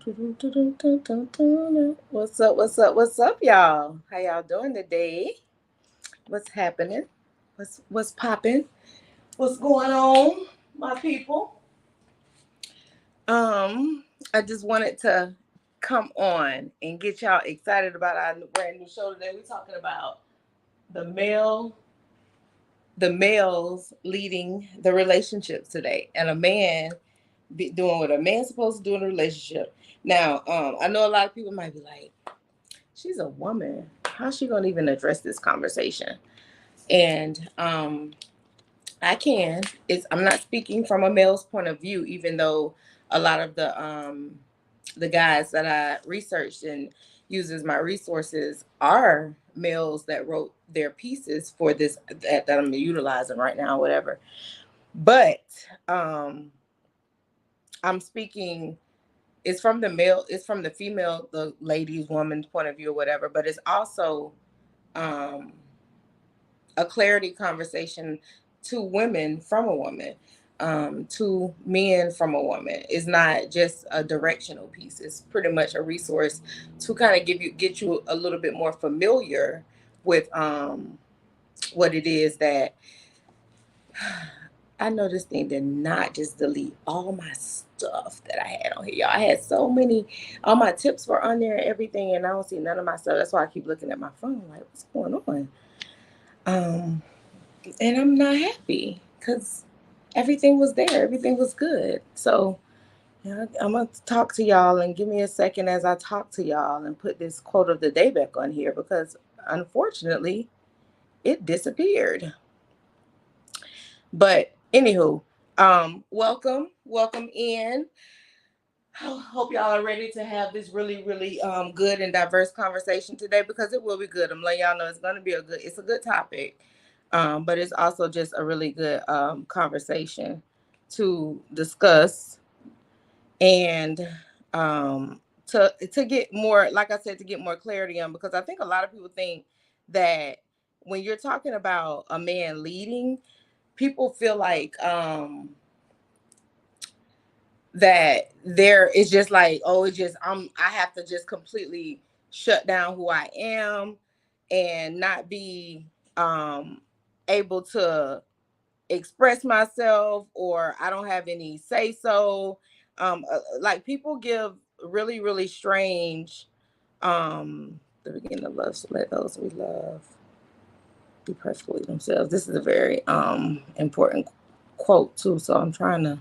What's up? What's up? What's up, y'all? How y'all doing today? What's happening? What's popping? What's going on, my people? Um, I just wanted to come on and get y'all excited about our brand new show today. We're talking about the male, the males leading the relationships today, and a man be doing what a man's supposed to do in a relationship. Now, I know a lot of people might be like, she's a woman. How's she gonna even address this conversation? And I can. I'm not speaking from a male's point of view, even though a lot of the guys that I researched and uses my resources are males that wrote their pieces for this that I'm utilizing right now, whatever. But um, I'm speaking. It's from the male. It's from the female, the lady's woman's point of view, or whatever. But it's also um, a clarity conversation to women from a woman, to men from a woman. It's not just a directional piece. It's pretty much a resource to kind of get you a little bit more familiar with what it is that I know. This thing did not just delete all my stuff that I had on here, y'all. I had so many, all my tips were on there and everything, and I don't see none of my stuff. That's why I keep looking at my phone, like, what's going on? Um, and I'm not happy because everything was there, everything was good. So yeah, I'm gonna talk to y'all and give me a second as I talk to y'all and put this quote of the day back on here because unfortunately it disappeared. But anywho, welcome in. Hope y'all are ready to have this really good and diverse conversation today because it will be good. I'm letting y'all know it's going to be it's a good topic, but it's also just a really good conversation to discuss and to get more, like I said, to get more clarity on, because I think a lot of people think that when you're talking about a man leading, people feel like that there is just like, oh, it's just I have to just completely shut down who I am and not be able to express myself, or I don't have any say so. Like people give really strange the beginning of love, so let those we love be perfectly themselves. This is a very important quote too, so I'm trying to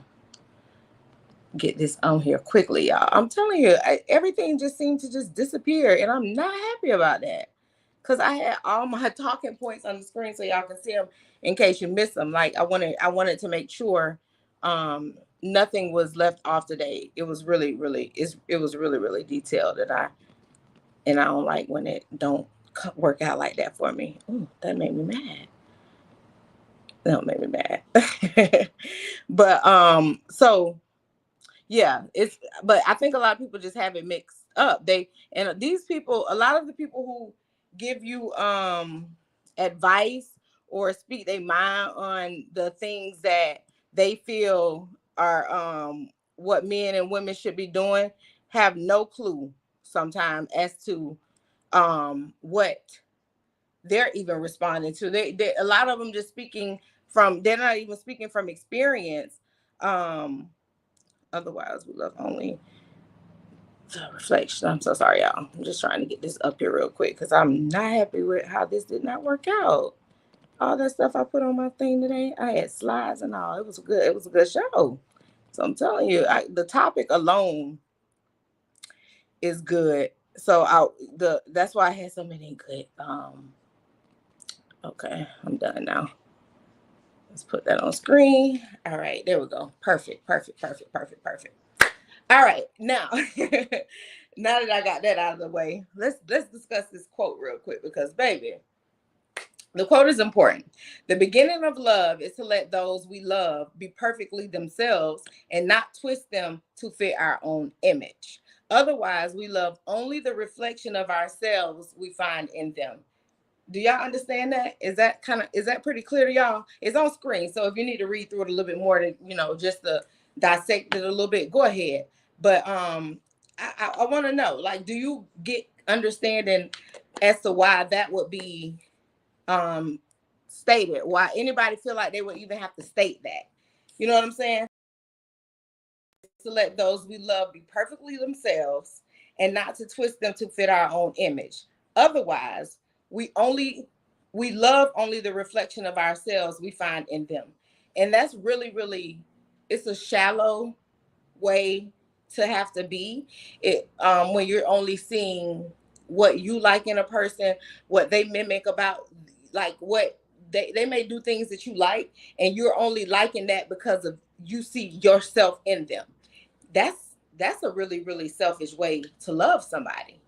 get this on here quickly, y'all. I'm telling you, everything just seemed to just disappear, and I'm not happy about that because I had all my talking points on the screen so y'all can see them in case you miss them. Like I wanted to make sure nothing was left off today. It was it was really detailed, and I don't like when it don't work out like that for me. Ooh, that made me mad. That made me mad. But so yeah, it's but I think a lot of people just have it mixed up. These people, a lot of the people who give you advice or speak their mind on the things that they feel are what men and women should be doing have no clue sometimes as to what they're even responding to. They a lot of them just speaking from, they're not even speaking from experience. Um Otherwise, we love only the reflection. I'm so sorry, y'all. I'm just trying to get this up here real quick because I'm not happy with how this did not work out. All that stuff I put on my thing today, I had slides and all. It was good. It was a good show. So I'm telling you, the topic alone is good. So that's why I had so many good. Okay, I'm done now. Let's put that on screen. All right, there we go. Perfect. All right, now, now that I got that out of the way, let's discuss this quote real quick because, baby, the quote is important. The beginning of love is to let those we love be perfectly themselves and not twist them to fit our own image. Otherwise, we love only the reflection of ourselves we find in them. Do y'all understand that? Is that pretty clear to y'all? It's on screen, so if you need to read through it a little bit more to, just to dissect it a little bit, go ahead. But I want to know, like, do you get understanding as to why that would be um stated? Why anybody feel like they would even have to state that? You know what I'm saying? To let those we love be perfectly themselves and not to twist them to fit our own image. Otherwise, we only we love only the reflection of ourselves we find in them. And that's really, really, it's a shallow way to have to be it, when you're only seeing what you like in a person, what they mimic about, like what they may do things that you like, and you're only liking that because of you see yourself in them. That's a really, really selfish way to love somebody.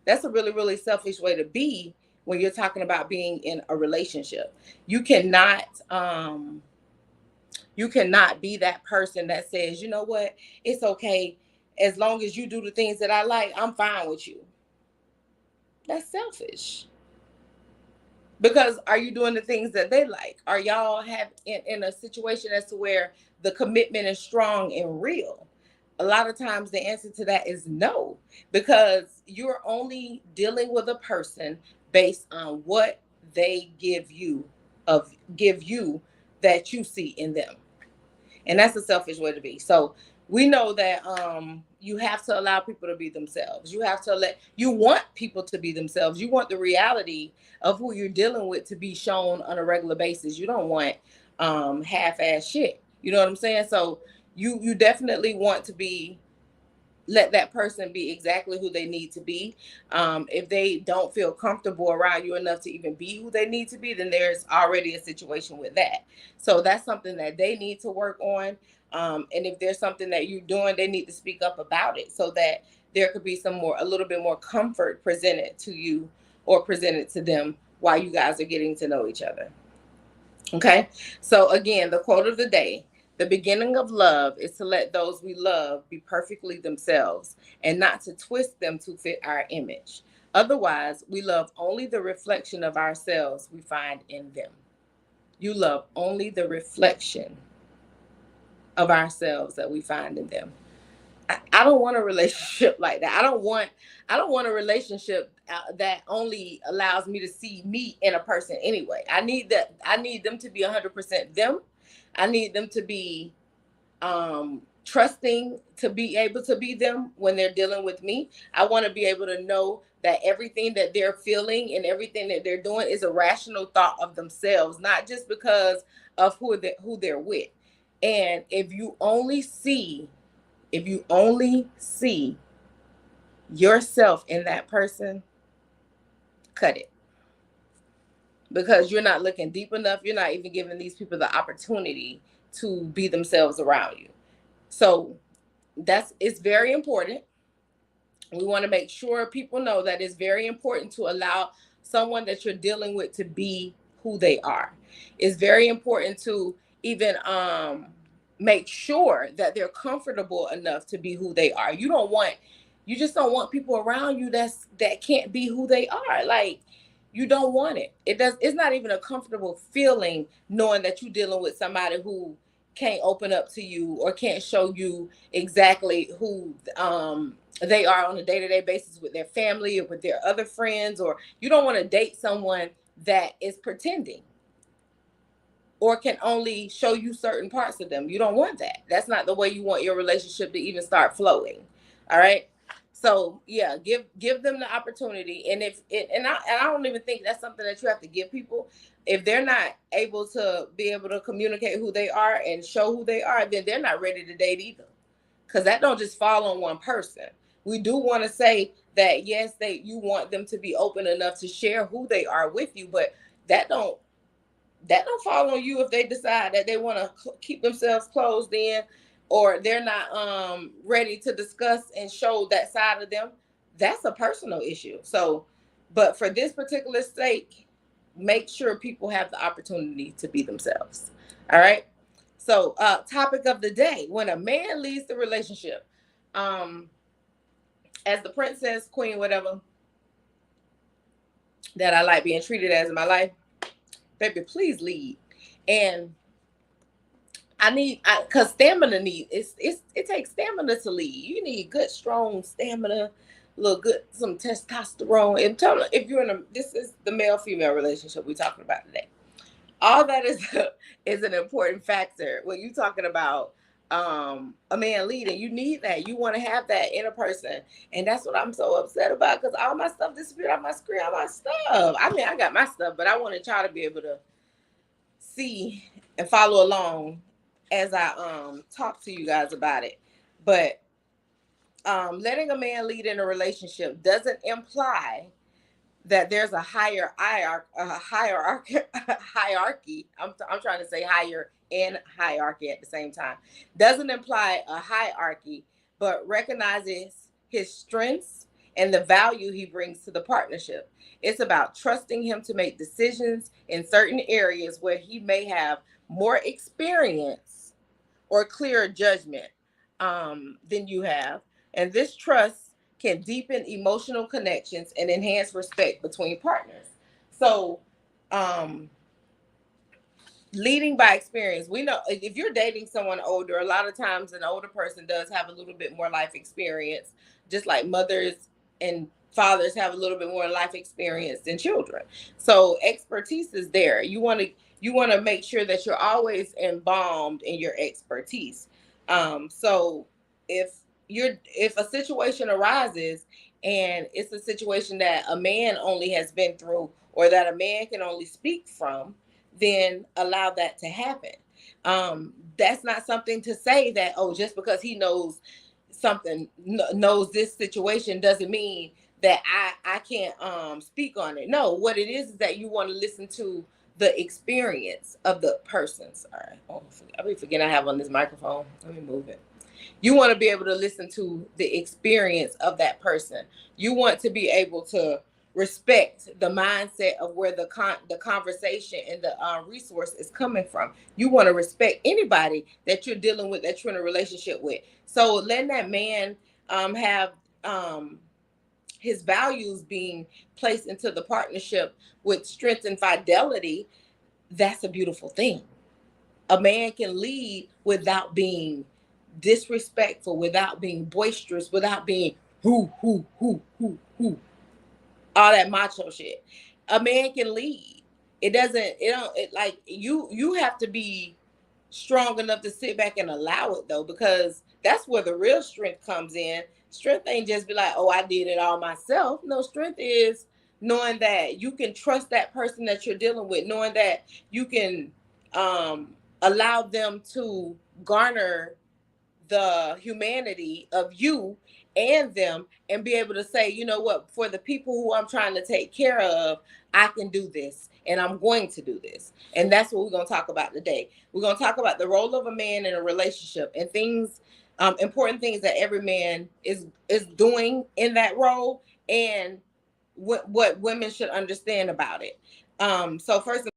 That's a really, really selfish way to be when you're talking about being in a relationship. You cannot you cannot be that person that says, you know what, it's okay as long as you do the things that I like, I'm fine with you. That's selfish. Because are you doing the things that they like? Are y'all have in a situation as to where the commitment is strong and real? A lot of times the answer to that is no, because you're only dealing with a person based on what they give you that you see in them. And that's a selfish way to be. So we know that you have to allow people to be themselves. You have to you want people to be themselves. You want the reality of who you're dealing with to be shown on a regular basis. You don't want half-ass shit. You know what I'm saying? So you definitely want to be, let that person be exactly who they need to be. If they don't feel comfortable around you enough to even be who they need to be, then there's already a situation with that. So that's something that they need to work on. And if there's something that you're doing, they need to speak up about it so that there could be a little bit more comfort presented to you or presented to them while you guys are getting to know each other. Okay. So again, the quote of the day: the beginning of love is to let those we love be perfectly themselves and not to twist them to fit our image. Otherwise, we love only the reflection of ourselves we find in them. You love only the reflection of ourselves that we find in them. I don't want a relationship like that. I don't want a relationship that only allows me to see me in a person anyway. I need them to be 100% them. I need them to be trusting to be able to be them when they're dealing with me. I want to be able to know that everything that they're feeling and everything that they're doing is a rational thought of themselves, not just because of who they're with. And if you only see yourself in that person, cut it. Because you're not looking deep enough. You're not even giving these people the opportunity to be themselves around you. So it's very important. We want to make sure people know that it's very important to allow someone that you're dealing with to be who they are. It's very important to even make sure that they're comfortable enough to be who they are. You just don't want people around you that can't be who they are. Like, you don't want it. It's not even a comfortable feeling knowing that you're dealing with somebody who can't open up to you or can't show you exactly who they are on a day-to-day basis with their family or with their other friends. Or you don't want to date someone that is pretending or can only show you certain parts of them. You don't want that. That's not the way you want your relationship to even start flowing. All right. So yeah, give them the opportunity. And I don't even think that's something that you have to give people. If they're not able to be able to communicate who they are and show who they are, then they're not ready to date either. Because that don't just fall on one person. We do want to say that yes, you want them to be open enough to share who they are with you, but that don't fall on you if they decide that they want to keep themselves closed in, or they're not ready to discuss and show that side of them. That's a personal issue. So, but for this particular sake, make sure people have the opportunity to be themselves. All right. So topic of the day: when a man leaves the relationship, um as the princess, queen, whatever that I like being treated as in my life, baby, please lead. And because stamina it takes stamina to lead. You need good, strong stamina, look good, some testosterone. And tell me, if you're in a, this is the male female relationship we're talking about today. All that is an important factor when you're talking about a man leading. You need that. You want to have that in a person, and that's what I'm so upset about, because all my stuff disappeared off my screen. All my stuff. I mean, I got my stuff, but I wanted y'all to be able to see and follow along as I talk to you guys about it. But letting a man lead in a relationship doesn't imply that there's a hierarchy. I'm trying to say higher and hierarchy at the same time. Doesn't imply a hierarchy, but recognizes his strengths and the value he brings to the partnership. It's about trusting him to make decisions in certain areas where he may have more experience or clearer judgment than you have. And this trust can deepen emotional connections and enhance respect between partners. So, um, leading by experience, we know if you're dating someone older, a lot of times an older person does have a little bit more life experience, just like mothers and fathers have a little bit more life experience than children. So expertise is there. You want to make sure that you're always embalmed in your expertise. So if if a situation arises and it's a situation that a man only has been through, or that a man can only speak from, then allow that to happen. That's not something to say that, oh, just because he knows something, knows this situation, doesn't mean that I can't speak on it. No, what it is that you want to listen to the experience of the person. Sorry, oh, I be forgetting I have on this microphone. Let me move it. You want to be able to listen to the experience of that person. You want to be able to respect the mindset of where the conversation and the resource is coming from. You want to respect anybody that you're dealing with, that you're in a relationship with. So letting that man have his values being placed into the partnership with strength and fidelity, that's a beautiful thing. A man can lead without being disrespectful, without being boisterous, without being who, all that macho shit. A man can lead. It like you have to be strong enough to sit back and allow it, though, because that's where the real strength comes in. Strength ain't just be like, oh, I did it all myself. No, strength is knowing that you can trust that person that you're dealing with, knowing that you can allow them to garner the humanity of you and them, and be able to say, you know what, for the people who I'm trying to take care of, I can do this, and I'm going to do this. And that's what we're going to talk about today. We're going to talk about the role of a man in a relationship, and things, important things that every man is doing in that role, and what women should understand about it. So first,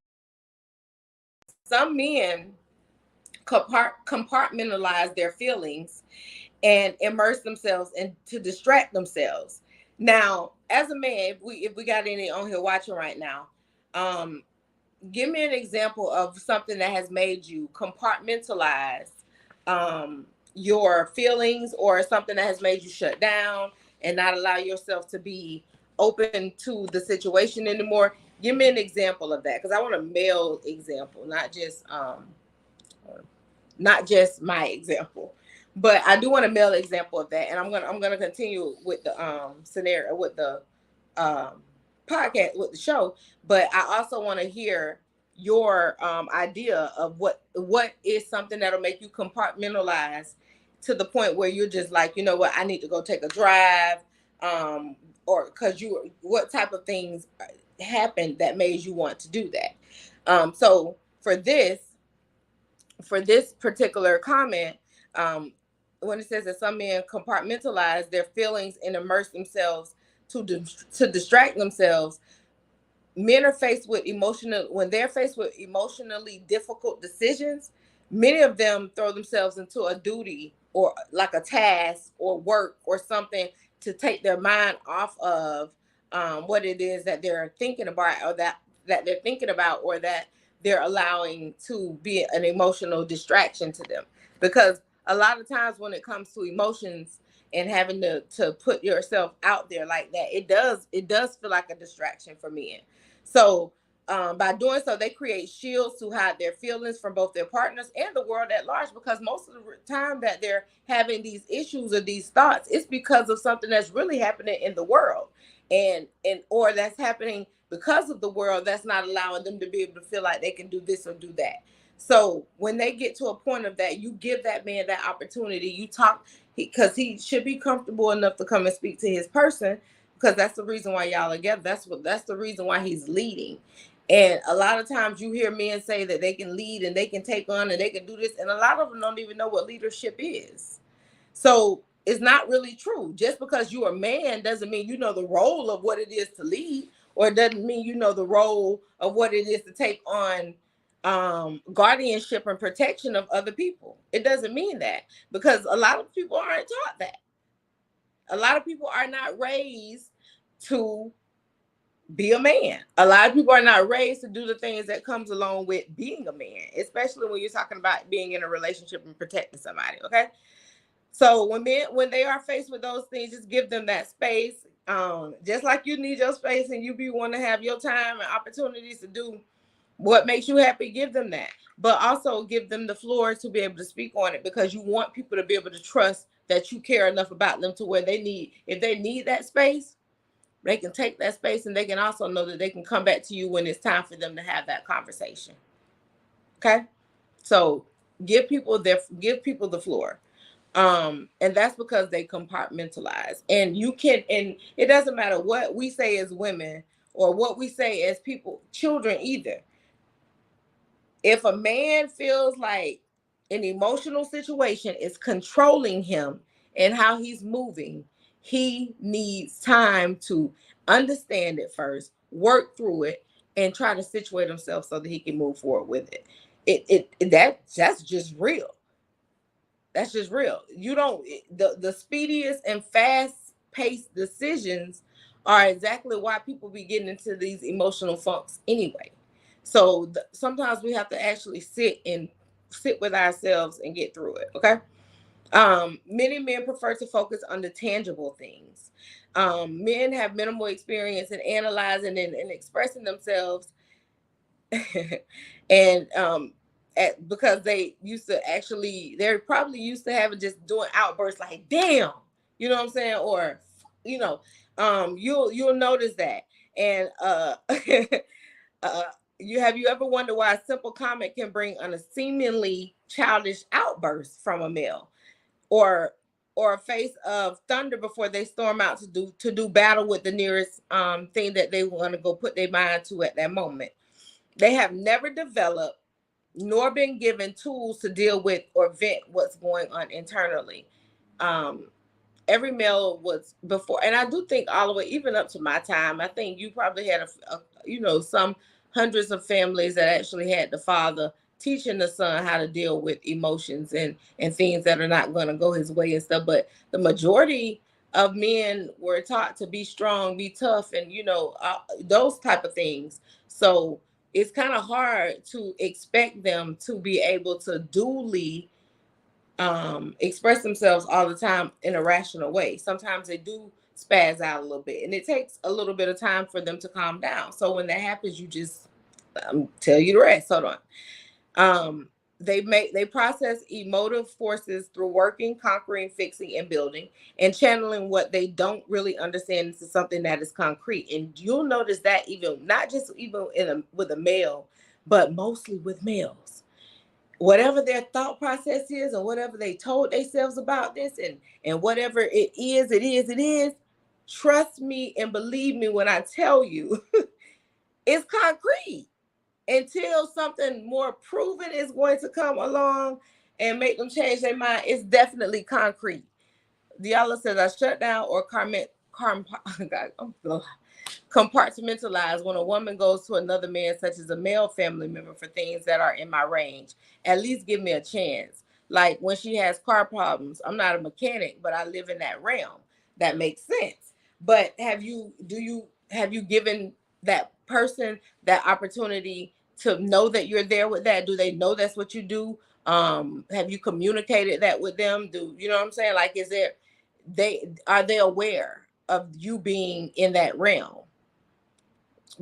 some men compartmentalize their feelings and immerse themselves and to distract themselves. Now, as a man, if we got any on here watching right now, give me an example of something that has made you compartmentalize your feelings, or something that has made you shut down and not allow yourself to be open to the situation anymore. Give me an example of that, because I want a male example, not just my example, but I do want a male example of that. And I'm gonna continue with the scenario, with the podcast, with the show. But I also want to hear your idea of what is something that'll make you compartmentalize to the point where you're just like, you know what, I need to go take a drive, or because what type of things happened that made you want to do that. So for this particular comment, when it says that some men compartmentalize their feelings and immerse themselves to distract themselves, men are faced with when they're faced with emotionally difficult decisions, many of them throw themselves into a duty, or like a task or work or something, to take their mind off of what it is that they're thinking about, or that they're thinking about, or that they're allowing to be an emotional distraction to them. Because a lot of times when it comes to emotions and having to put yourself out there like that, it does feel like a distraction for men. So by doing so, they create shields to hide their feelings from both their partners and the world at large. Because most of the time that they're having these issues or these thoughts, it's because of something that's really happening in the world, and or that's happening because of the world that's not allowing them to be able to feel like they can do this or do that. So when they get to a point of that, you give that man that opportunity. You talk, because he should be comfortable enough to come and speak to his person, because that's the reason why y'all are together. That's the reason why he's leading. And a lot of times you hear men say that they can lead and they can take on and they can do this, and a lot of them don't even know what leadership is. So it's not really true. Just because you're a man doesn't mean you know the role of what it is to lead, or it doesn't mean you know the role of what it is to take on guardianship and protection of other people. It doesn't mean that, because a lot of people aren't taught that. A lot of people are not raised to be a man. A lot of people are not raised to do the things that comes along with being a man, especially when you're talking about being in a relationship and protecting somebody. Okay. So when they are faced with those things, just give them that space. Just like you need your space and you be want to have your time and opportunities to do what makes you happy, give them that. But also give them the floor to be able to speak on it, because you want people to be able to trust that you care enough about them to where if they need that space, they can take that space, and they can also know that they can come back to you when it's time for them to have that conversation. Okay? So give people the floor. And that's because they compartmentalize. And it doesn't matter what we say as women or what we say as people, children either. If a man feels like an emotional situation is controlling him and how he's moving, he needs time to understand it first, work through it, and try to situate himself so that he can move forward with it. That's just real. That's just real. You don't the speediest and fast paced decisions are exactly why people be getting into these emotional funks anyway. So sometimes we have to actually sit with ourselves and get through it. Okay. Many men prefer to focus on the tangible things. Men have minimal experience in analyzing and expressing themselves and because they're probably used to having just doing outbursts like damn, you know what I'm saying, or you know, you'll notice that. And uh you ever wondered why a simple comment can bring on a seemingly childish outburst from a male, or a face of thunder before they storm out to do battle with the nearest thing that they want to go put their mind to at that moment. They have never developed nor been given tools to deal with or vent what's going on internally. Um, every male was before, and I do think all the way, even up to my time, I think you probably had some hundreds of families that actually had the father teaching the son how to deal with emotions and things that are not going to go his way and stuff. But the majority of men were taught to be strong, be tough, and those type of things. So it's kind of hard to expect them to be able to duly express themselves all the time in a rational way. Sometimes they do spaz out a little bit, and it takes a little bit of time for them to calm down. So when that happens, you just tell you the rest. Hold on. They process emotive forces through working, conquering, fixing, and building, and channeling what they don't really understand into something that is concrete. And you'll notice that even not just even with a male, but mostly with males, whatever their thought process is, or whatever they told themselves about this, and whatever it is. Trust me and believe me when I tell you, it's concrete. Until something more proven is going to come along and make them change their mind, it's definitely concrete. Diallo says I shut down or compartmentalize when a woman goes to another man, such as a male family member, for things that are in my range. At least give me a chance. Like when she has car problems, I'm not a mechanic, but I live in that realm. That makes sense. But have you given that person that opportunity to know that you're there with that? Do they know that's what you do? Have you communicated that with them? Do you know what I'm saying? Like, is there, are they aware of you being in that realm?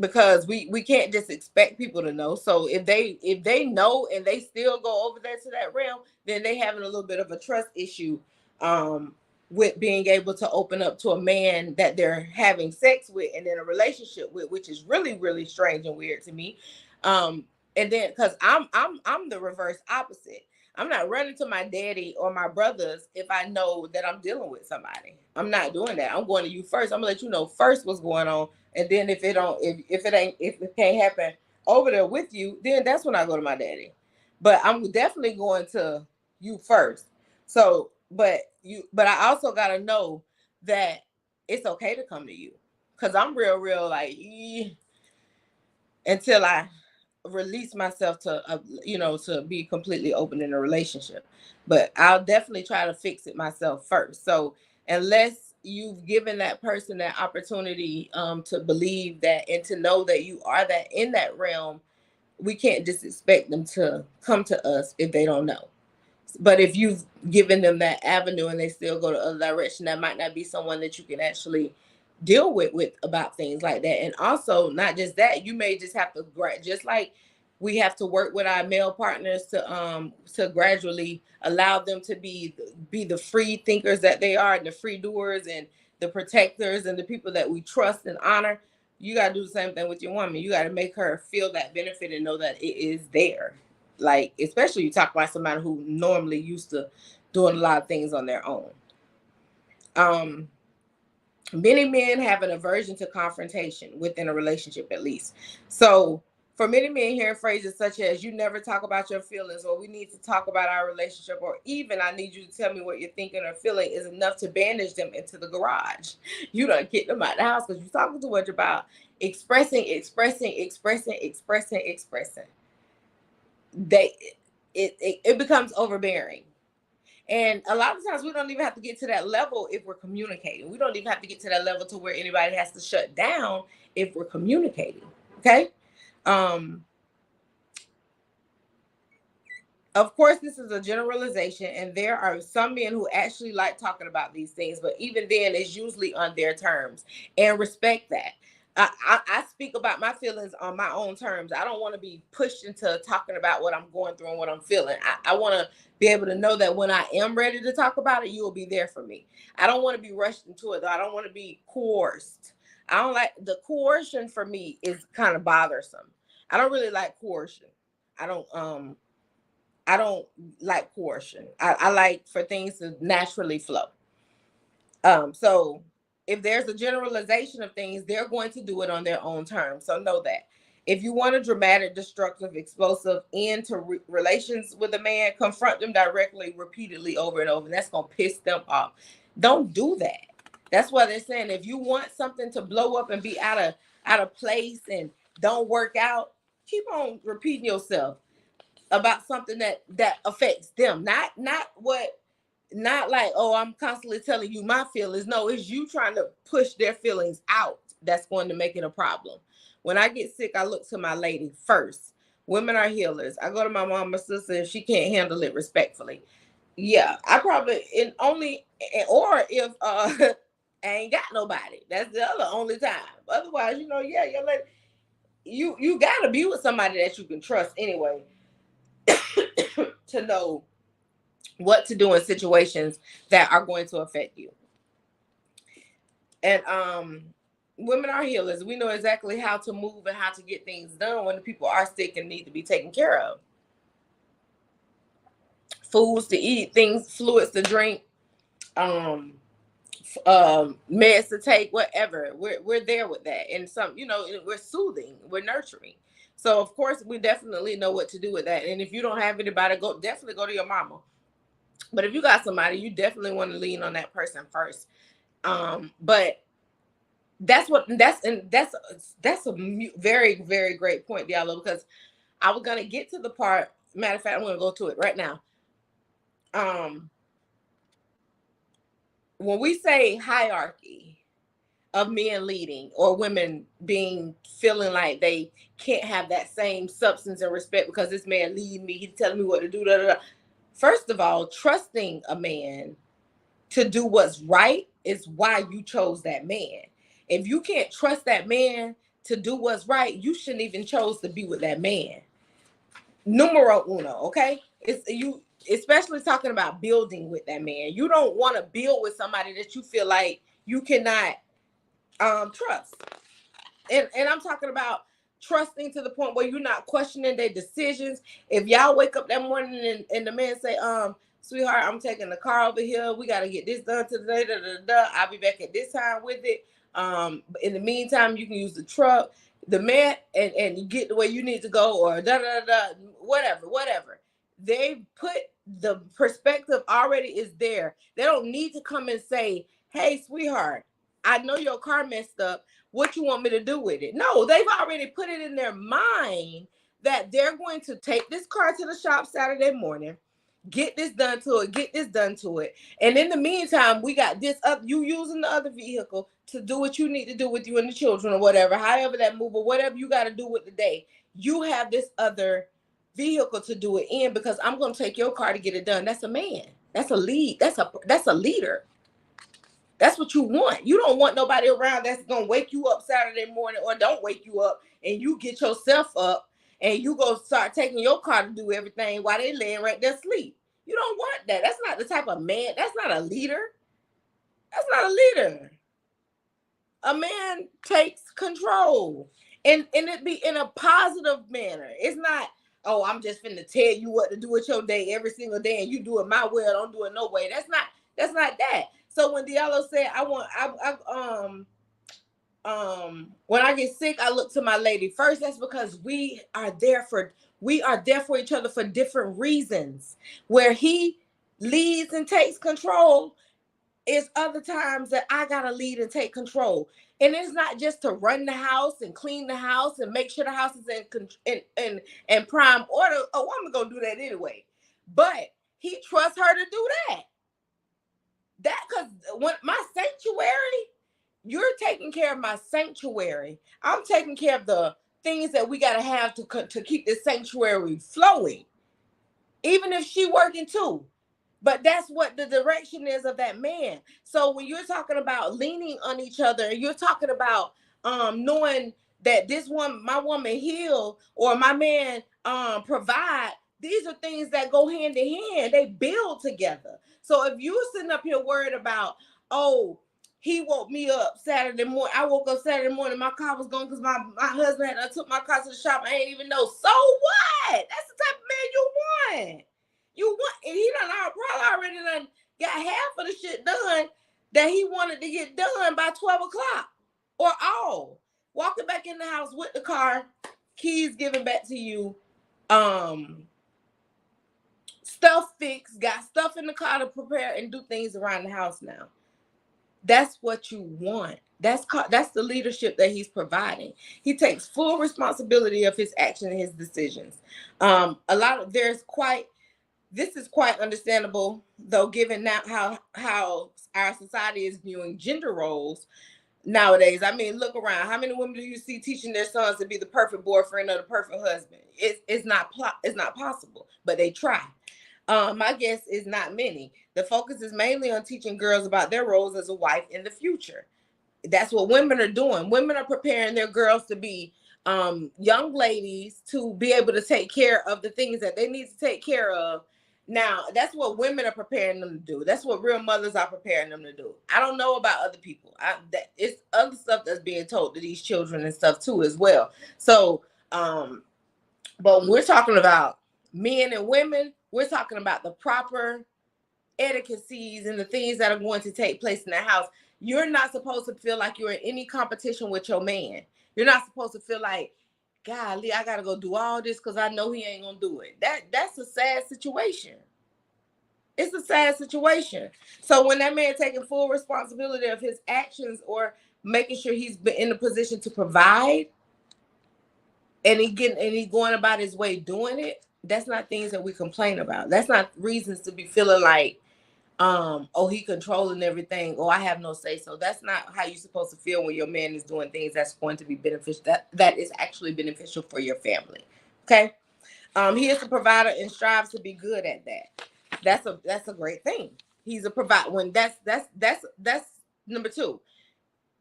Because we can't just expect people to know. So if they know and they still go over there to that realm, then they having a little bit of a trust issue, um with being able to open up to a man that they're having sex with and in a relationship with, which is really, really strange and weird to me. And then because I'm the reverse opposite. I'm not running to my daddy or my brothers if I know that I'm dealing with somebody. I'm not doing that. I'm going to you first. I'm gonna let you know first what's going on, and then if it can't happen over there with you, then that's when I go to my daddy. But I'm definitely going to you first. So, but I also gotta know that it's okay to come to you, because I'm real like until I release myself to to be completely open in a relationship. But I'll definitely try to fix it myself first. So unless you've given that person that opportunity to believe that and to know that you are that in that realm, we can't just expect them to come to us if they don't know. But if you've given them that avenue and they still go the other direction, that might not be someone that you can actually deal with about things like that. And also, not just that, you may just have to just like we have to work with our male partners to gradually allow them to be the free thinkers that they are, and the free doers and the protectors and the people that we trust and honor. You got to do the same thing with your woman. You got to make her feel that benefit and know that it is there. Like, especially you talk about somebody who normally used to doing a lot of things on their own. um Many men have an aversion to confrontation within a relationship, at least. So for many men, hearing phrases such as "you never talk about your feelings," or "we need to talk about our relationship," or even "I need you to tell me what you're thinking or feeling," is enough to banish them into the garage. You don't get them out of the house because you're talking too much about expressing. They it becomes overbearing. And a lot of times we don't even have to get to that level if we're communicating. We don't even have to get to that level to where anybody has to shut down if we're communicating. Okay. Um, of course, this is a generalization, and there are some men who actually like talking about these things, but even then, it's usually on their terms, and respect that. I speak about my feelings on my own terms. I don't want to be pushed into talking about what I'm going through and what I'm feeling. I want to be able to know that when I am ready to talk about it, you will be there for me. I don't want to be rushed into it, though. I don't want to be coerced. I don't like the coercion. For me, is kind of bothersome. I don't really like coercion. I don't um I don't like coercion. I like for things to naturally flow. So if there's a generalization of things, they're going to do it on their own terms. So know that. If you want a dramatic, destructive, explosive end to relations with a man, confront them directly, repeatedly, over and over. And that's gonna piss them off. Don't do that. That's why they're saying if you want something to blow up and be out of place and don't work out, keep on repeating yourself about something that affects them, not like, oh, I'm constantly telling you my feelings. No, it's you trying to push their feelings out that's going to make it a problem. When I get sick, I look to my lady first. Women are healers. I go to my mom or sister if she can't handle it respectfully. Yeah, I probably in only or if I ain't got nobody. That's the other only time. Otherwise, yeah, you're like you gotta be with somebody that you can trust anyway. To know what to do in situations that are going to affect you. And women are healers. We know exactly how to move and how to get things done when the people are sick and need to be taken care of. Foods to eat, things, fluids to drink, um, meds to take, whatever. We're there with that. And we're soothing, we're nurturing. So of course we definitely know what to do with that. And if you don't have anybody, definitely go to your mama. But if you got somebody, you definitely want to lean on that person first. But that's a very, very great point, Diallo, because I was gonna get to the part. Matter of fact, I'm gonna go to it right now. When we say hierarchy, of men leading or women being feeling like they can't have that same substance and respect because this man leading me, he's telling me what to do. Da, da, da. First of all, trusting a man to do what's right is why you chose that man. If you can't trust that man to do what's right, you shouldn't even chose to be with that man. Numero uno, okay? It's you, especially talking about building with that man. You don't want to build with somebody that you feel like you cannot trust. And I'm talking about trusting to the point where you're not questioning their decisions. If y'all wake up that morning and the man say, sweetheart, I'm taking the car over here. We got to get this done today. Da, da, da. I'll be back at this time with it. In the meantime, you can use the truck. The man, and you get the way you need to go, or da da da, whatever. They put the perspective already is there. They don't need to come and say, hey, sweetheart, I know your car messed up. What you want me to do with it? No, they've already put it in their mind that they're going to take this car to the shop Saturday morning, get this done to it. And in the meantime, we got this up, you using the other vehicle to do what you need to do with you and the children or whatever, however that move or whatever you got to do with the day. You have this other vehicle to do it in because I'm going to take your car to get it done. That's a man. That's a lead. That's a leader. That's what you want. You don't want nobody around that's going to wake you up Saturday morning or don't wake you up and you get yourself up and you go start taking your car to do everything while they laying right there asleep. You don't want that. That's not the type of man. That's not a leader. That's not a leader. A man takes control and it be in a positive manner. It's not, oh, I'm just finna tell you what to do with your day every single day and you do it my way or don't do it no way. That's not that. So when Diallo said, when I get sick, I look to my lady first. That's because we are there for each other for different reasons. Where he leads and takes control is other times that I gotta lead and take control. And it's not just to run the house and clean the house and make sure the house is in prime order. A woman gonna do that anyway. But he trusts her to do that. Because when my sanctuary, you're taking care of my sanctuary. I'm taking care of the things that we got to have to keep this sanctuary flowing. Even if she working too. But that's what the direction is of that man. So when you're talking about leaning on each other, you're talking about knowing that this one, my woman heal or my man provide. These are things that go hand in hand. They build together. So if you're sitting up here worried about, oh, he woke me up Saturday morning. I woke up Saturday morning. My car was gone because my husband I took my car to the shop. I ain't even know. So what? That's the type of man you want. And he done probably already done got half of the shit done that he wanted to get done by 12 o'clock or all. Walking back in the house with the car, keys given back to you, stuff fixed, got stuff in the car to prepare and do things around the house now. That's what you want. That's the leadership that he's providing. He takes full responsibility of his action and his decisions. This is quite understandable, though, given now how our society is viewing gender roles nowadays. I mean, look around. How many women do you see teaching their sons to be the perfect boyfriend or the perfect husband? It's not possible, but they try. My guess is not many. The focus is mainly on teaching girls about their roles as a wife in the future. That's what women are doing. Women are preparing their girls to be young ladies to be able to take care of the things that they need to take care of. Now, that's what women are preparing them to do. That's what real mothers are preparing them to do. I don't know about other people. It's other stuff that's being told to these children and stuff too as well. So, but when we're talking about men and women, we're talking about the proper etiquettes and the things that are going to take place in the house. You're not supposed to feel like you're in any competition with your man. You're not supposed to feel like, golly, I gotta go do all this because I know he ain't gonna do it. That's a sad situation. It's a sad situation. So when that man taking full responsibility of his actions or making sure he's been in a position to provide, and he going about his way doing it, that's not things that we complain about. That's not reasons to be feeling like, oh, he controlling everything, oh, I have no say. So that's not how you're supposed to feel when your man is doing things that's going to be beneficial, that is actually beneficial for your family. Okay. He is a provider and strives to be good at that. That's a great thing. He's a provider. When that's number two.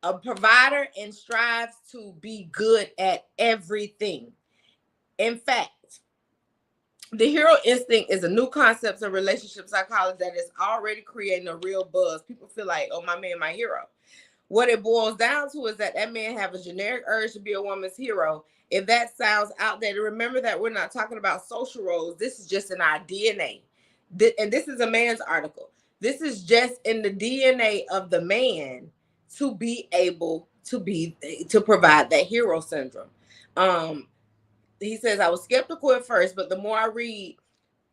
A provider and strives to be good at everything. In fact, the hero instinct is a new concept of relationship psychology that is already creating a real buzz. People feel like, oh, my man, my hero. What it boils down to is that man have a generic urge to be a woman's hero. If that sounds outdated, remember that we're not talking about social roles. This is just in our DNA. And this is a man's article. This is just in the DNA of the man to be able to provide that hero syndrome. He says, I was skeptical at first, but the more I read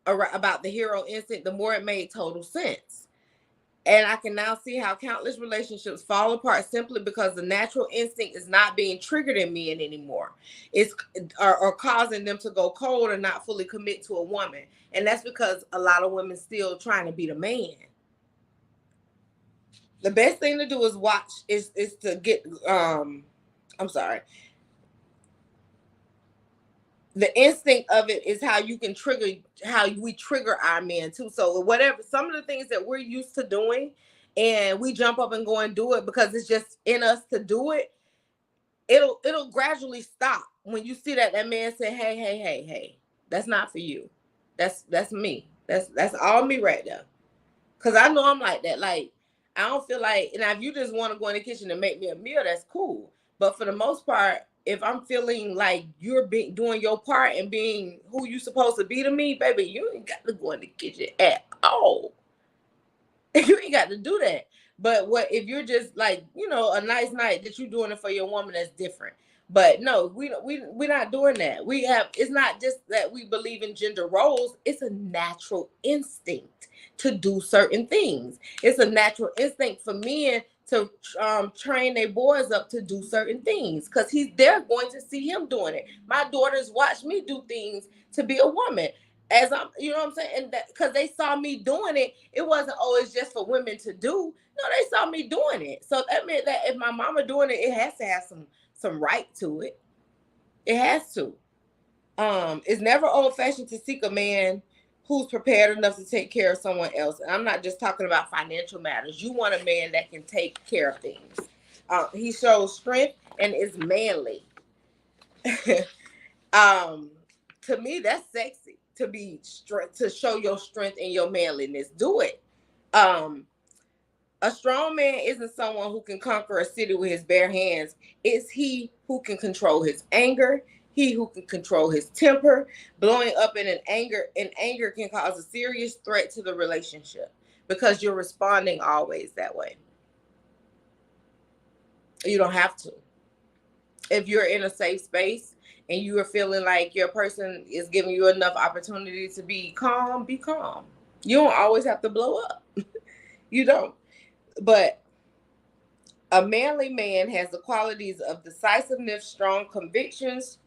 about the hero instinct, the more it made total sense. And I can now see how countless relationships fall apart simply because the natural instinct is not being triggered in men anymore. It's or causing them to go cold and not fully commit to a woman. And that's because a lot of women still trying to be the man. The best thing to do is watch is to get I'm sorry. The instinct of it is how you can how we trigger our men too. So whatever, some of the things that we're used to doing and we jump up and go and do it because it's just in us to do it, it'll gradually stop when you see that man say, hey, that's not for you. That's me. That's all me right there. Cause I know I'm like that. Like, I don't feel like, and if you just want to go in the kitchen and make me a meal, that's cool. But for the most part, if I'm feeling like you're doing your part and being who you supposed to be to me, baby, you ain't got to go in the kitchen at all. You ain't got to do that. But what if you're just like, a nice night that you're doing it for your woman, that's different. But no, we're not doing that. It's not just that we believe in gender roles, it's a natural instinct to do certain things. It's a natural instinct for men to train their boys up to do certain things because they're going to see him doing it. My daughters watch me do things to be a woman. As I'm, you know what I'm saying? And that because they saw me doing it, it wasn't always just for women to do. No, they saw me doing it. So that meant that if my mama doing it, it has to have some right to it. It has to. It's never old fashioned to seek a man who's prepared enough to take care of someone else. And I'm not just talking about financial matters. You want a man that can take care of things. He shows strength and is manly. To me, that's sexy. To show your strength and your manliness. Do it. A strong man isn't someone who can conquer a city with his bare hands. It's he who can control his anger. He who can control his temper. Blowing up in anger can cause a serious threat to the relationship because you're responding always that way. You don't have to. If you're in a safe space and you are feeling like your person is giving you enough opportunity to be calm, be calm. You don't always have to blow up. You don't. But a manly man has the qualities of decisiveness, strong convictions,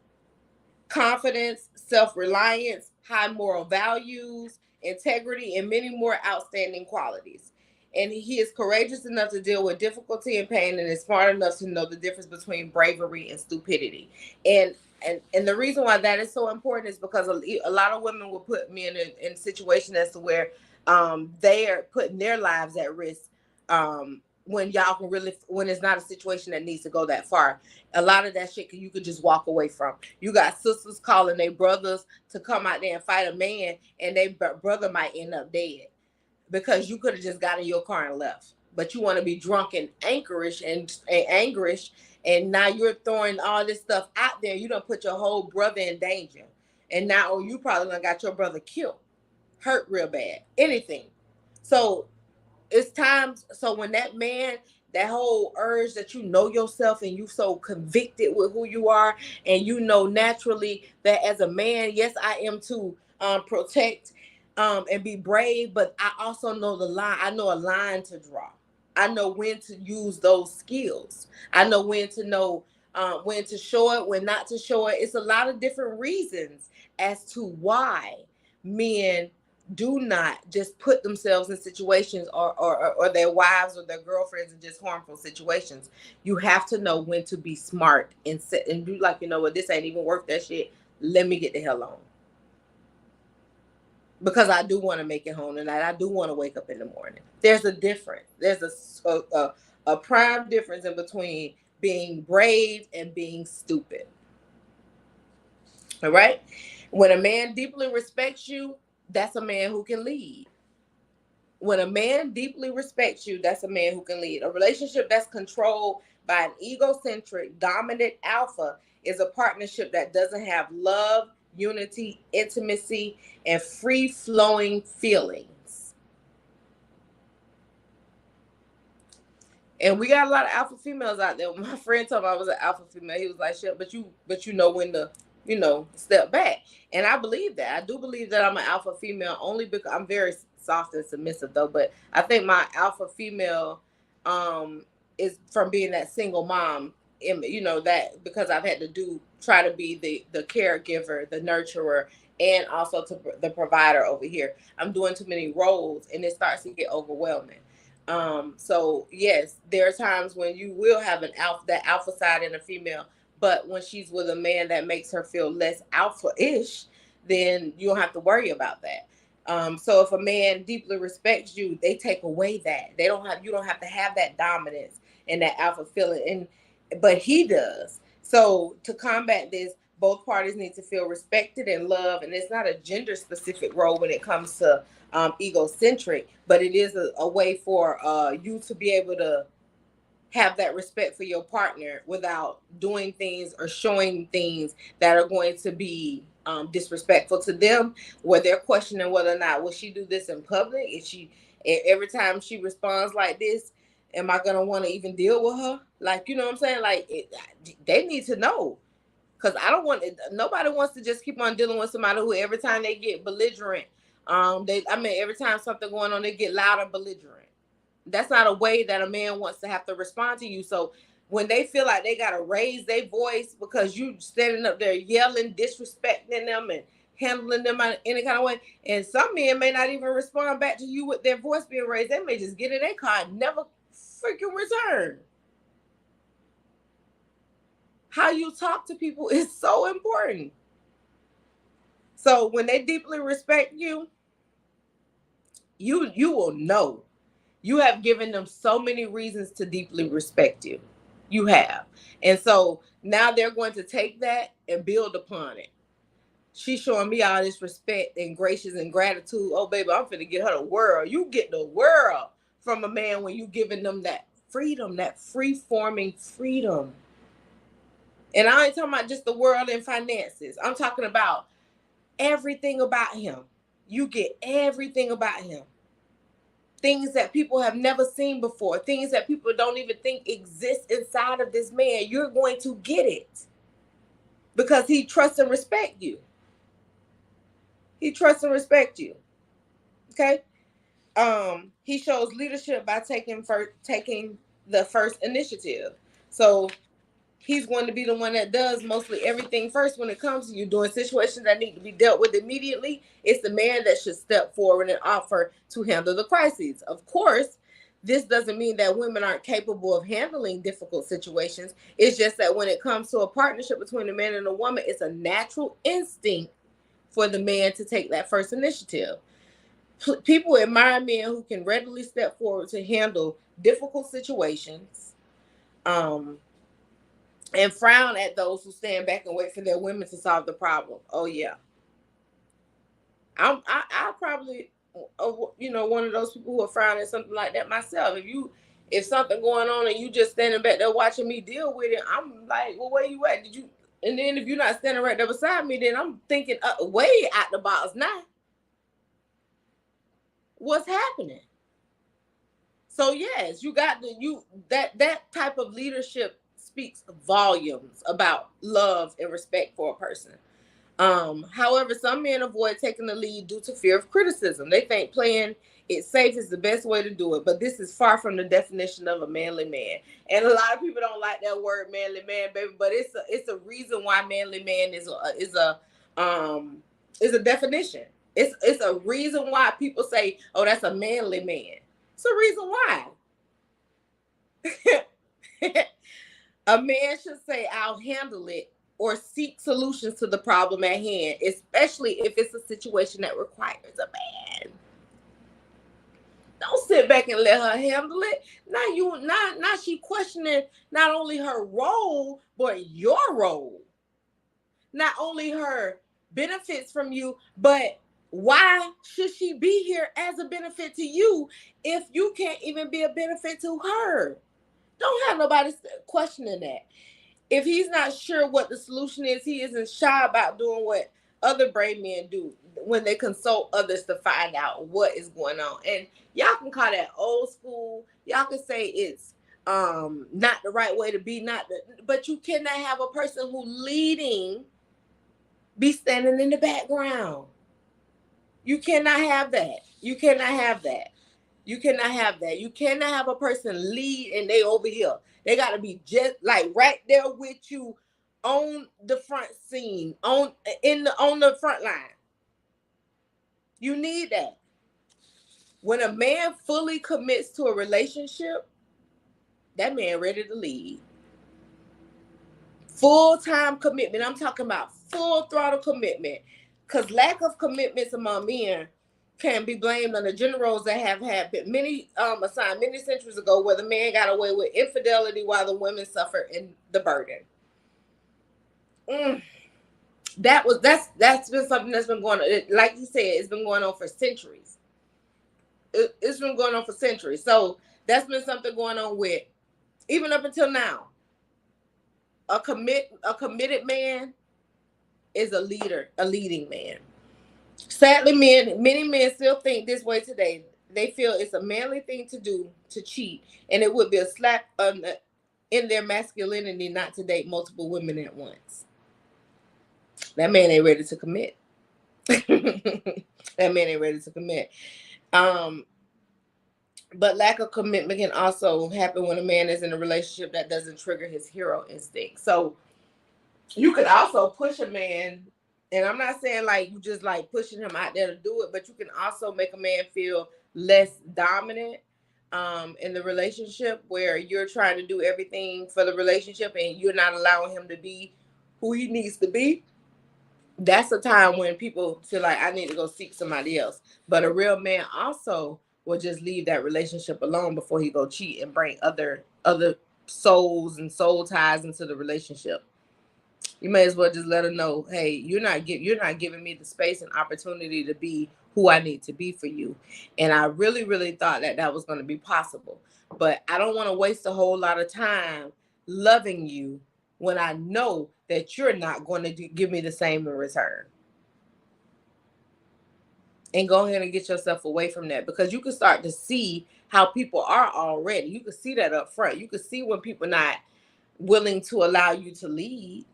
confidence, self-reliance, high moral values, integrity, and many more outstanding qualities. And he is courageous enough to deal with difficulty and pain and is smart enough to know the difference between bravery and stupidity. And the reason why that is so important is because a lot of women will put men in situations as to where they are putting their lives at risk when y'all can really, when it's not a situation that needs to go that far. A lot of that shit you could just walk away from. You got sisters calling their brothers to come out there and fight a man, and their brother might end up dead because you could have just got in your car and left. But you want to be drunk and angerish and now you're throwing all this stuff out there. You don't put your whole brother in danger, and now you probably done got your brother killed, hurt real bad, anything. So it's times. So when that man, that whole urge that you know yourself and you so convicted with who you are, and you know naturally that as a man, yes, I am to protect and be brave, but I also know the line. I know a line to draw. I know when to use those skills. I know when to show it, when not to show it. It's a lot of different reasons as to why men do not just put themselves in situations or their wives or their girlfriends in just harmful situations. You have to know when to be smart and sit and do like, you know what, this ain't even worth that shit. Let me get the hell on. Because I do want to make it home tonight. I do want to wake up in the morning. There's a difference. There's a prime difference in between being brave and being stupid. All right? When a man deeply respects you, that's a man who can lead. When a man deeply respects you, that's a man who can lead. A relationship that's controlled by an egocentric, dominant alpha is a partnership that doesn't have love, unity, intimacy, and free-flowing feelings. And we got a lot of alpha females out there. My friend told me I was an alpha female. He was like, "Shit, but you know when to, step back." And I believe that. I do believe that I'm an alpha female only because I'm very soft and submissive though. But I think my alpha female is from being that single mom. That because I've had to try to be the caregiver, the nurturer, and also to the provider over here. I'm doing too many roles, and it starts to get overwhelming. So yes, there are times when you will have that alpha side in a female, but when she's with a man that makes her feel less alpha-ish, then you don't have to worry about that. So if a man deeply respects you, they take away that. You don't have to have that dominance and that alpha feeling, but he does. So to combat this, both parties need to feel respected and loved, and it's not a gender specific role when it comes to egocentric, but it is a way for you to be able to have that respect for your partner without doing things or showing things that are going to be disrespectful to them, where they're questioning whether or not will she do this in public. Is she, every time she responds like this, am I gonna want to even deal with her? Like, you know what I'm saying? Like they need to know. Because nobody wants to just keep on dealing with somebody who every time they get belligerent, every time something going on, they get loud and belligerent. That's not a way that a man wants to have to respond to you. So when they feel like they got to raise their voice because you standing up there yelling, disrespecting them and handling them in any kind of way, and some men may not even respond back to you with their voice being raised. They may just get in their car and never freaking return. How you talk to people is so important. So when they deeply respect you, you will know. You have given them so many reasons to deeply respect you. You have. And so now they're going to take that and build upon it. She's showing me all this respect and gracious and gratitude. Oh, baby, I'm finna get her the world. You get the world from a man when you giving them that freedom, that free-forming freedom. And I ain't talking about just the world and finances. I'm talking about everything about him. You get everything about him. Things that people have never seen before. Things that people don't even think exist inside of this man. You're going to get it. Because he trusts and respects you. He trusts and respects you. Okay? He shows leadership by taking the first initiative. So he's going to be the one that does mostly everything first when it comes to you doing situations that need to be dealt with immediately. It's the man that should step forward and offer to handle the crises. Of course, this doesn't mean that women aren't capable of handling difficult situations. It's just that when it comes to a partnership between a man and a woman, it's a natural instinct for the man to take that first initiative. People admire men who can readily step forward to handle difficult situations. And frown at those who stand back and wait for their women to solve the problem. Oh yeah, I probably, one of those people who are frowning at something like that myself. If something going on and you just standing back there watching me deal with it, I'm like, well, where you at? And then if you're not standing right there beside me, then I'm thinking way out the box now. What's happening? So yes, you got that type of leadership speaks volumes about love and respect for a person. However, some men avoid taking the lead due to fear of criticism. They think playing it safe is the best way to do it, but this is far from the definition of a manly man. And a lot of people don't like that word manly man, baby, but it's a reason why manly man is a definition. It's a reason why people say, oh, that's a manly man. It's a reason why. A man should say, I'll handle it, or seek solutions to the problem at hand, especially if it's a situation that requires a man. Don't sit back and let her handle it. Now she questioning not only her role, but your role. Not only her benefits from you, but why should she be here as a benefit to you if you can't even be a benefit to her? Don't have nobody questioning that. If he's not sure what the solution is, he isn't shy about doing what other brave men do when they consult others to find out what is going on. And y'all can call that old school. Y'all can say it's not the right way to be, but you cannot have a person who leading be standing in the background. You cannot have that. You cannot have that. You cannot have that. You cannot have a person lead and they over here. They got to be just like right there with you on the front scene, on the front line. You need that. When a man fully commits to a relationship, that man ready to lead. Full-time commitment. I'm talking about full throttle commitment. Because lack of commitments among men can be blamed on the gender roles that have had many assigned many centuries ago, where the man got away with infidelity while the women suffered in the burden. That's been something that's been going on. Like you said, it's been going on for centuries. It's been going on for centuries. So that's been something going on with even up until now. A committed man is a leader, a leading man. Sadly, many men still think this way today. They feel it's a manly thing to do to cheat, and it would be a slap in their masculinity not to date multiple women at once. That man ain't ready to commit. That man ain't ready to commit. But lack of commitment can also happen when a man is in a relationship that doesn't trigger his hero instinct. So you could also push a man, and I'm not saying like you just like pushing him out there to do it, but you can also make a man feel less dominant in the relationship, where you're trying to do everything for the relationship and you're not allowing him to be who he needs to be. That's a time when people feel like I need to go seek somebody else. But a real man also will just leave that relationship alone before he go cheat and bring other souls and soul ties into the relationship. You may as well just let her know, hey, you're not giving me the space and opportunity to be who I need to be for you. And I really, really thought that was going to be possible. But I don't want to waste a whole lot of time loving you when I know that you're not going to give me the same in return. And go ahead and get yourself away from that, because you can start to see how people are already. You can see that up front. You can see when people not willing to allow you to lead.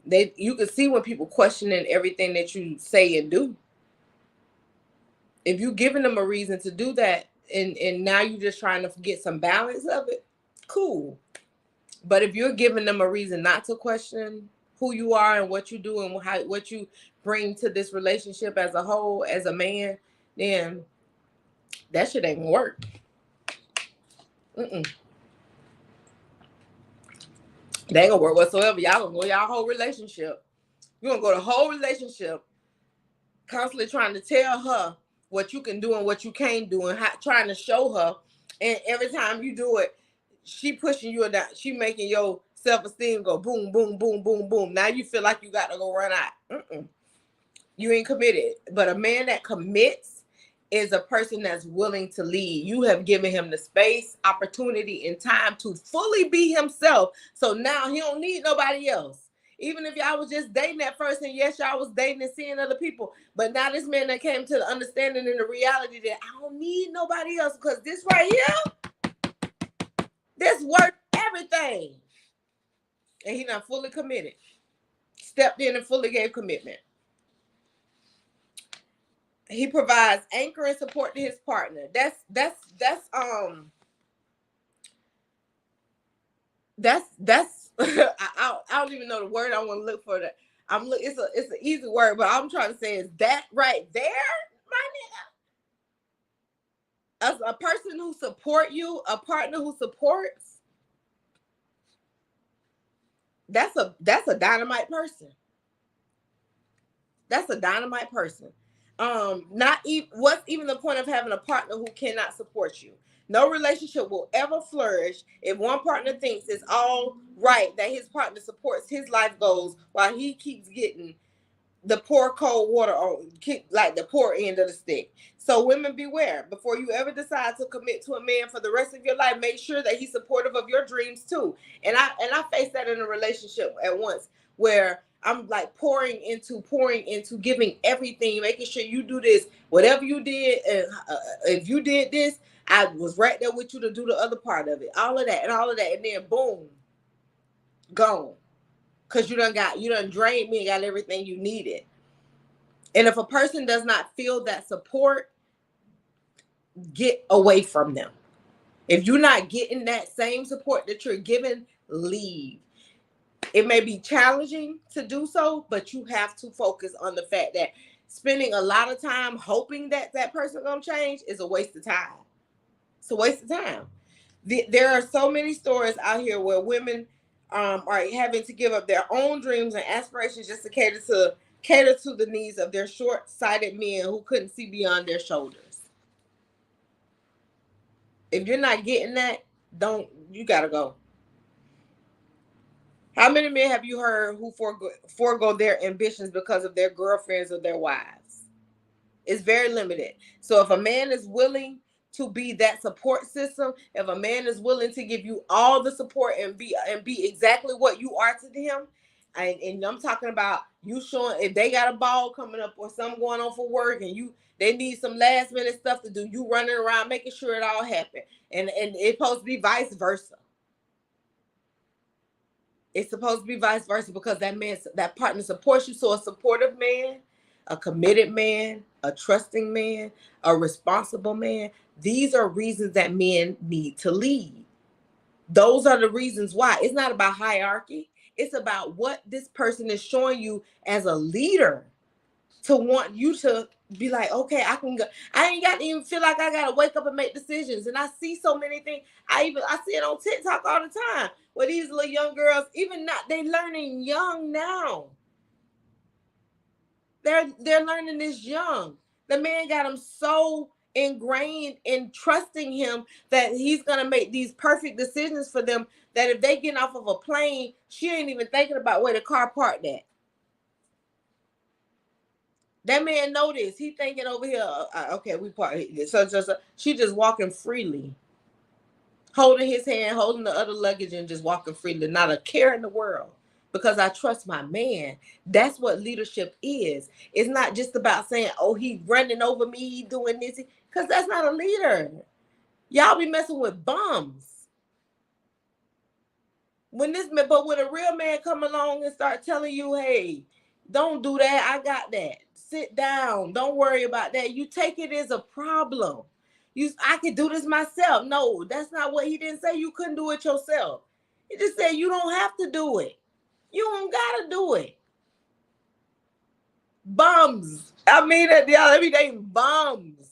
You can see when people questioning everything that you say and do. If you're giving them a reason to do that, and now you're just trying to get some balance of it, cool. But if you're giving them a reason not to question who you are and what you do and what you bring to this relationship as a whole, as a man, then that shit ain't gonna work. That ain't gonna work whatsoever. Y'all gonna go y'all whole relationship. You're gonna go the whole relationship constantly trying to tell her what you can do and what you can't do, and trying to show her. And every time you do it, she pushing you down. She making your self-esteem go boom, boom, boom, boom, boom. Now you feel like you got to go run out. You ain't committed. But a man that commits is a person that's willing to lead. You have given him the space, opportunity, and time to fully be himself. So now he don't need nobody else. Even if y'all was just dating at first, and yes, y'all was dating and seeing other people, but now this man that came to the understanding and the reality that I don't need nobody else, because this right here, this worth everything. And he not fully committed. Stepped in and fully gave commitment. He provides anchor and support to his partner. That's I don't even know the word I want to look for. That It's an easy word, but I'm trying to say is that right there, my nigga. As a person who support you, a partner who supports, that's a dynamite person. That's a dynamite person. Not even what's even the point of having a partner who cannot support you? No relationship will ever flourish if one partner thinks it's all right that his partner supports his life goals while he keeps getting the poor cold water on, like the poor end of the stick. So women, beware. Before you ever decide to commit to a man for the rest of your life, make sure that he's supportive of your dreams too. And I faced that in a relationship at once where I'm like pouring into giving everything, making sure you do this, whatever you did, and if you did this, I was right there with you to do the other part of it, all of that, and then boom, gone. Cause you done drained me and got everything you needed. And if a person does not feel that support, get away from them. If you're not getting that same support that you're giving, leave. It may be challenging to do so, but you have to focus on the fact that spending a lot of time hoping that that person gonna change is a waste of time. It's a waste of time. There are so many stories out here where women are having to give up their own dreams and aspirations just to cater to the needs of their short-sighted men who couldn't see beyond their shoulders. If you're not getting that, you gotta go. How many men have you heard who forego their ambitions because of their girlfriends or their wives? It's very limited. So if a man is willing to be that support system, if a man is willing to give you all the support and be exactly what you are to him, and I'm talking about you showing if they got a ball coming up or something going on for work and they need some last minute stuff to do, you running around making sure it all happen. And it's supposed to be vice versa. It's supposed to be vice versa because that partner supports you. So a supportive man, a committed man, a trusting man, a responsible man, these are reasons that men need to lead. Those are the reasons why. It's not about hierarchy. It's about what this person is showing you as a leader to want you to be like, okay, I can go. I ain't got to even feel like I got to wake up and make decisions. And I see so many things. I see it on TikTok all the time where these little young girls, even not, they learning young now. They're learning this young. The man got them so ingrained in trusting him that he's gonna make these perfect decisions for them that if they get off of a plane, she ain't even thinking about where the car parked at. That man know this. He thinking over here, okay, we park. So she just walking freely, holding his hand, holding the other luggage, and just walking freely. Not a care in the world because I trust my man. That's what leadership is. It's not just about saying, oh, he running over me, he doing this, because that's not a leader. Y'all be messing with bums. When a real man come along and start telling you, hey, don't do that, I got that. Sit down. Don't worry about that. You take it as a problem. I could do this myself. No, that's not what he didn't say. You couldn't do it yourself. He just said you don't have to do it. You don't gotta do it. Bums. I mean that y'all everyday bums.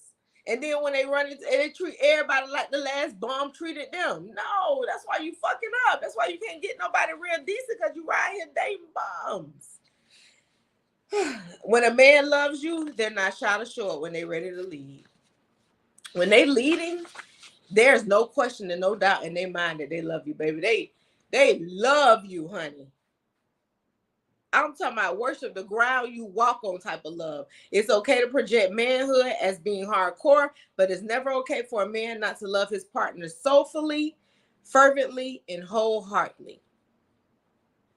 And then when they run into and they treat everybody like the last bum treated them. No, that's why you fucking up. That's why you can't get nobody real decent because you right here dating bums. When a man loves you, they're not shy to show it when they're ready to lead. When they leading, there's no question and no doubt in their mind that they love you, baby. They love you, honey. I'm talking about worship the ground you walk on type of love. It's okay to project manhood as being hardcore, but it's never okay for a man not to love his partner soulfully, fervently, and wholeheartedly.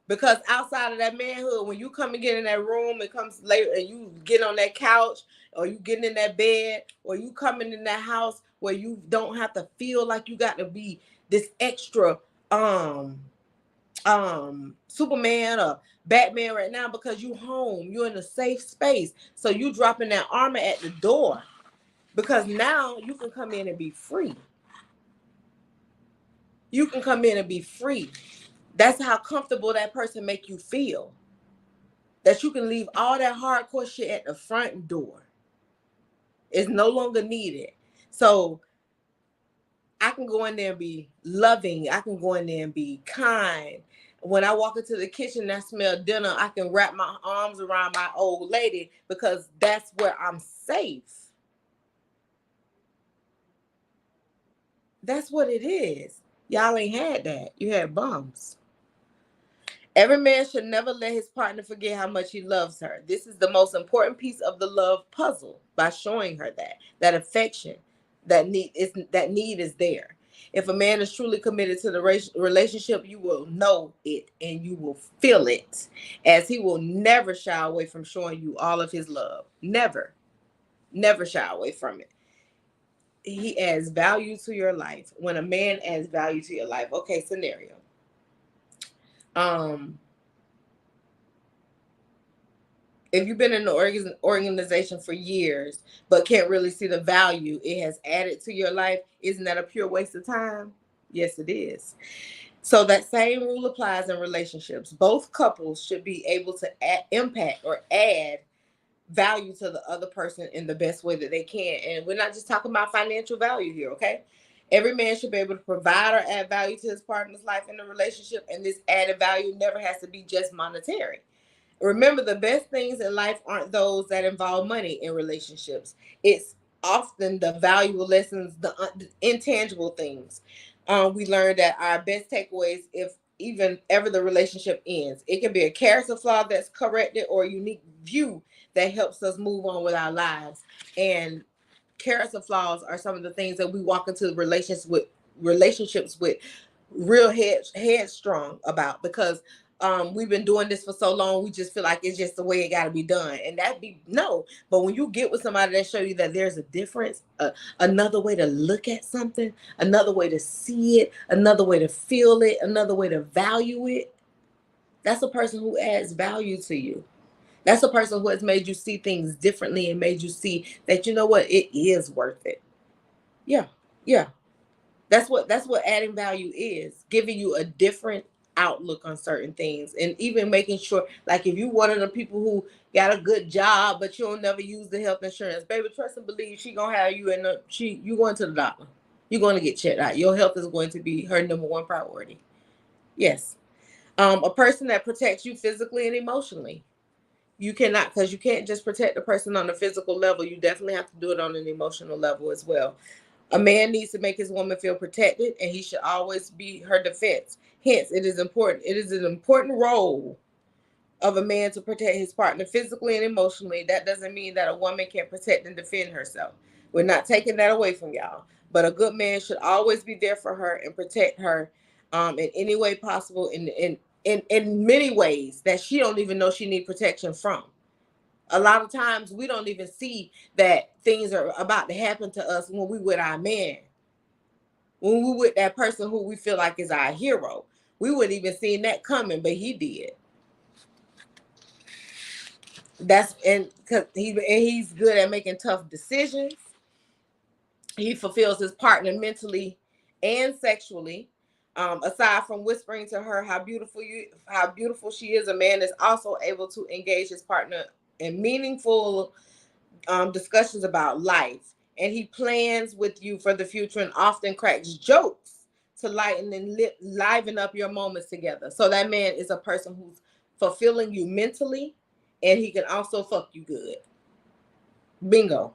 Because outside of that manhood, when you come and get in that room, it comes later and you get on that couch or you getting in that bed or you coming in that house where you don't have to feel like you got to be this extra Superman or Batman right now because you home, you're in a safe space. So you dropping that armor at the door because now you can come in and be free. You can come in and be free. That's how comfortable that person make you feel. that you can leave all that hardcore shit at the front door. It's no longer needed. So I can go in there and be loving. I can go in there and be kind. When I walk into the kitchen and I smell dinner, I can wrap my arms around my old lady because that's where I'm safe. That's what it is. Y'all ain't had that. You had bums. Every man should never let his partner forget how much he loves her. This is the most important piece of the love puzzle by showing her that affection, that need is there. If a man is truly committed to the relationship, you will know it and you will feel it, as he will never shy away from showing you all of his love. Never, never shy away from it. He adds value to your life. When a man adds value to your life, okay, scenario. If you've been in the organization for years but can't really see the value it has added to your life, isn't that a pure waste of time? Yes, it is. So that same rule applies in relationships. Both couples should be able to impact or add value to the other person in the best way that they can. And we're not just talking about financial value here, okay? Every man should be able to provide or add value to his partner's life in a relationship, and this added value never has to be just monetary. Remember, the best things in life aren't those that involve money in relationships. It's often the valuable lessons, the intangible things. We learned that our best takeaways, if even ever the relationship ends, it can be a character flaw that's corrected or a unique view that helps us move on with our lives. And character flaws are some of the things that we walk into relationships with real headstrong about, because we've been doing this for so long, we just feel like it's just the way it got to be done, and that be no. But when you get with somebody that show you that there's a difference, another way to look at something, another way to see it, another way to feel it, another way to value it, that's a person who adds value to you. That's a person who has made you see things differently and made you see that, you know what, it is worth it. Yeah, yeah. That's what adding value is, giving you a different outlook on certain things, and even making sure, like, if you one of the people who got a good job but you don't never use the health insurance, baby, trust and believe she gonna have you, and you going to the doctor, you're going to get checked out. Your health is going to be her number one priority. Yes. A person that protects you physically and emotionally. You cannot, because you can't just protect the person on the physical level. You definitely have to do it on an emotional level as well. A man needs to make his woman feel protected, and he should always be her defense. Hence, it is important. It is an important role of a man to protect his partner physically and emotionally. That doesn't mean that a woman can't protect and defend herself. We're not taking that away from y'all. But a good man should always be there for her and protect her in any way possible, in many ways that she don't even know she need protection from. A lot of times we don't even see that things are about to happen to us when we with our man. When we with that person who we feel like is our hero. We wouldn't even seen that coming, but he did. That's and because he's good at making tough decisions. He fulfills his partner mentally and sexually. Aside from whispering to her how beautiful she is, a man is also able to engage his partner in meaningful discussions about life, and he plans with you for the future and often cracks jokes to lighten and liven up your moments together. So that man is a person who's fulfilling you mentally, and he can also fuck you good. Bingo.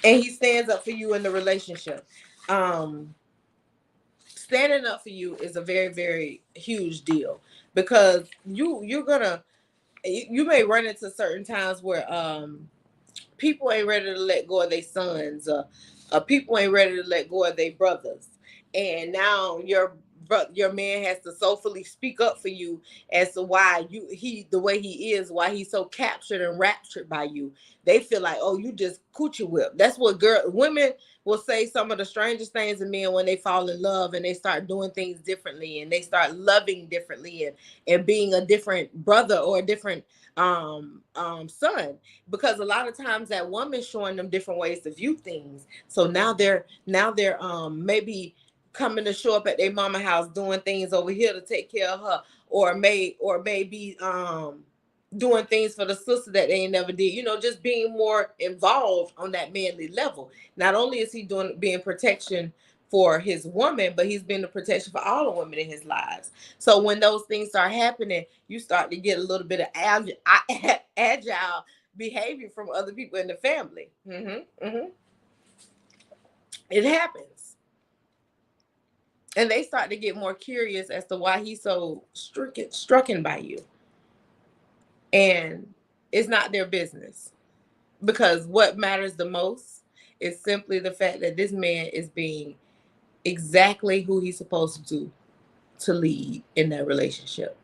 And he stands up for you in the relationship. Standing up for you is a very, very huge deal, because you may run into certain times where people ain't ready to let go of their sons. People ain't ready to let go of their brothers, and now your man has to soulfully speak up for you as to why he the way he is, why he's so captured and raptured by you. They feel like, oh, you just coochie whip. That's what women will say some of the strangest things to men when they fall in love and they start doing things differently and they start loving differently and being a different brother or a different son, because a lot of times that woman's showing them different ways to view things. So now they're maybe coming to show up at their mama house doing things over here to take care of her, or maybe doing things for the sister that they ain't never did. You know, just being more involved on that manly level. Not only is he being protection for his woman, but he's been the protection for all the women in his lives. So when those things start happening, you start to get a little bit of agile behavior from other people in the family. It happens. And they start to get more curious as to why he's so stricken by you. And it's not their business, because what matters the most is simply the fact that this man is being exactly who he's supposed to lead in that relationship.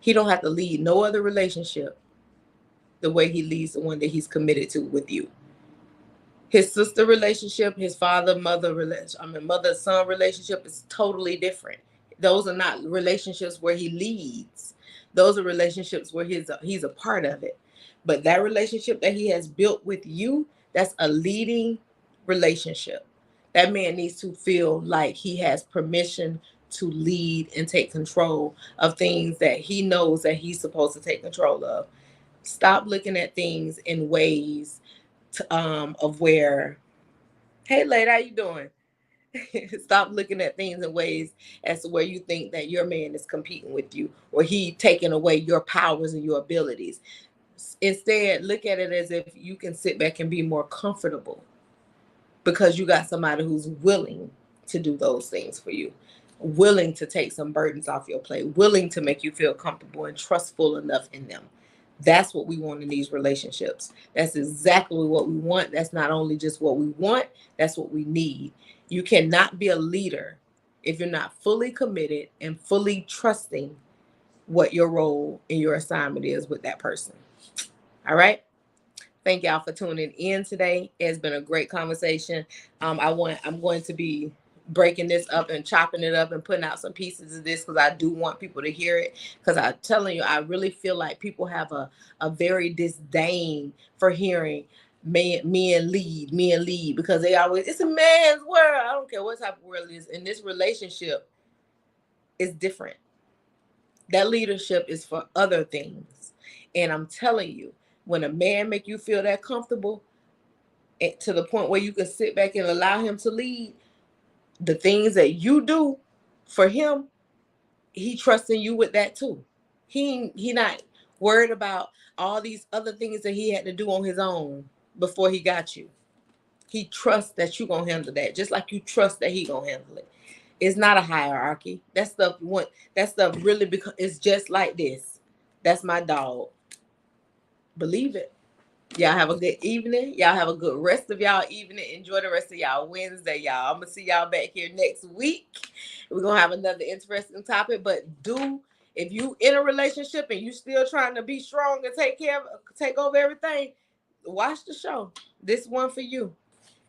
He don't have to lead no other relationship the way he leads the one that he's committed to with you. His sister relationship, his father-mother relationship, mother-son relationship is totally different. Those are not relationships where he leads. Those are relationships where he's a part of it. But that relationship that he has built with you, that's a leading relationship. That man needs to feel like he has permission to lead and take control of things that he knows that he's supposed to take control of. Stop looking at things in ways of where, hey, lady, how you doing? Stop looking at things in ways as to where you think that your man is competing with you or he taking away your powers and your abilities. Instead, look at it as if you can sit back and be more comfortable because you got somebody who's willing to do those things for you, willing to take some burdens off your plate, willing to make you feel comfortable and trustful enough in them. That's what we want in these relationships. That's exactly what we want. That's not only just what we want, that's what we need. You cannot be a leader if you're not fully committed and fully trusting what your role and your assignment is with that person. All right. Thank y'all for tuning in today. It's been a great conversation. I'm going to be breaking this up and chopping it up and putting out some pieces of this because I do want people to hear it. Because I'm telling you, I really feel like people have a very disdain for hearing men lead because they always, it's a man's world. I don't care what type of world it is. In this relationship, it's different. That leadership is for other things. And I'm telling you, when a man make you feel that comfortable to the point where you can sit back and allow him to lead the things that you do for him, he trusting you with that too. He not worried about all these other things that he had to do on his own before he got you. He trusts that you gonna handle that, just like you trust that he gonna handle it. It's not a hierarchy. That stuff really it's just like this. That's my dog. Believe it. Y'all have a good evening. Y'all have a good rest of y'all evening. Enjoy the rest of y'all Wednesday, y'all. I'm going to see y'all back here next week. We're going to have another interesting topic. But if you in a relationship and you still trying to be strong and take over everything, watch the show. This one for you.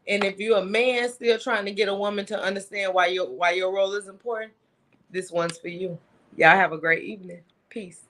And if you're a man still trying to get a woman to understand why your role is important, this one's for you. Y'all have a great evening. Peace.